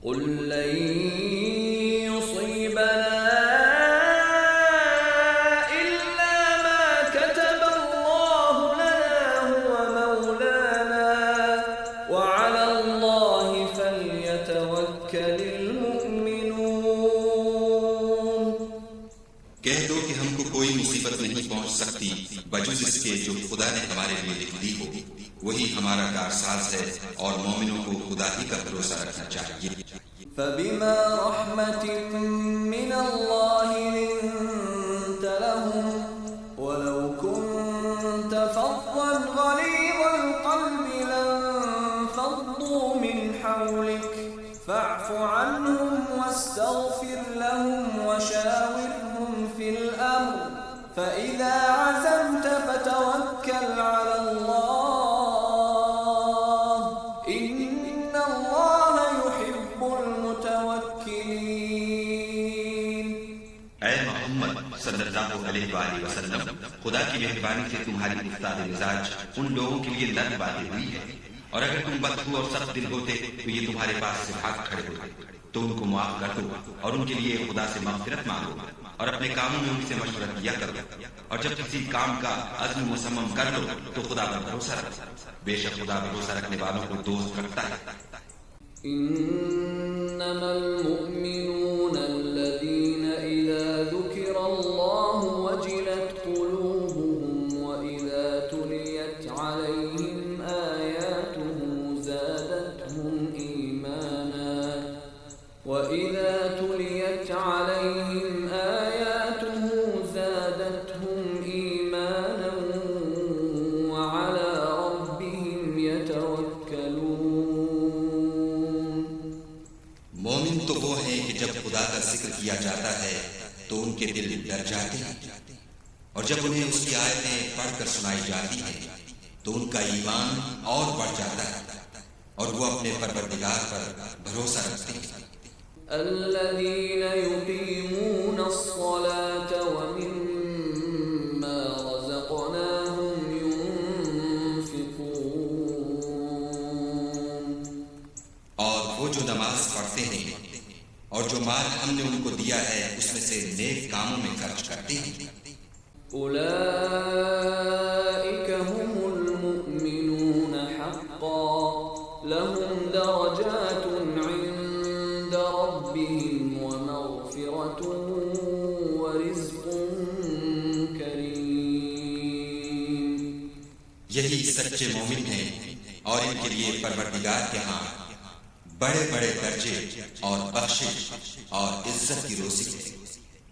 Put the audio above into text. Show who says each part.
Speaker 1: قل لن يصيبنا إلا ما كتب الله لنا هو مولانا وعلى الله فليتوكل المؤمنون.
Speaker 2: کہہ دو کہ ہم کو کوئی مصیبت نہیں پہنچ سکتی بجز اس کے جو خدا نے ہمارے لیے لکھ دی ہو، وہی ہمارا کارساز ہے، اور مومنوں کو خدا ہی کا بھروسہ رکھنا چاہیے.
Speaker 1: فبما رحمة من الله لنت لهم ولو كنت فظا غليظ القلب لانفضوا من حولك فاعف عنهم واستغفر لهم وشاورهم في الأمر فإذا عزمت فتوكل على الله إن الله يحب المتوكلين.
Speaker 2: اے محمد صلی اللہ علیہ وآلہ وسلم، خدا کی مہربانی سے تمہاری افتاد مزاج ان لوگوں کے لیے نرم باتیں ہوئی ہے، اور اگر تم بدخو اور سخت دل ہوتے تو یہ تمہارے پاس سے بھاگ کھڑے ہوتے. تو ان کو معاف کر دو اور ان کے لیے خدا سے مغفرت مانگو، اور اپنے کاموں میں ان سے مشورہ کیا کرو، اور جب کسی کام کا عزم مصمم کر لو تو خدا پر بھروسہ رکھو. بے شک خدا بھروسہ رکھنے والوں کو دوست رکھتا ہے.
Speaker 1: إنما المؤمنون الذين إذا ذكر الله وجلت قلوبهم وإذا تليت عليهم آياته زادتهم إيمانا وعلى ربهم يتوكلون.
Speaker 2: مومن تو وہ ہیں کہ جب خدا کا ذکر کیا جاتا ہے تو ان کے دل ڈر جاتے ہیں، اور جب انہیں اس کی آیتیں پڑھ کر سنائی جاتی ہیں تو ان کا ایمان اور بڑھ جاتا ہے، اور وہ اپنے پروردگار پر بھروسہ رکھتے ہیں.
Speaker 1: الذين يقيمون الصلاة ومما رزقناهم ينفقون.
Speaker 2: اور وہ جو نماز پڑھتے ہیں اور جو مال ہم نے ان کو دیا ہے اس میں سے نیک کاموں میں خرچ کرتے ہیں.
Speaker 1: أولئك هم المؤمنون حقا لهم درجات عند ربهم ومغفرة ورزق كريم.
Speaker 2: یہی سچے مومن ہیں، اور ان کے لیے پروردگار کے ہاں بڑے بڑے درجے اور بخشش اور عزت کی روزی ہے.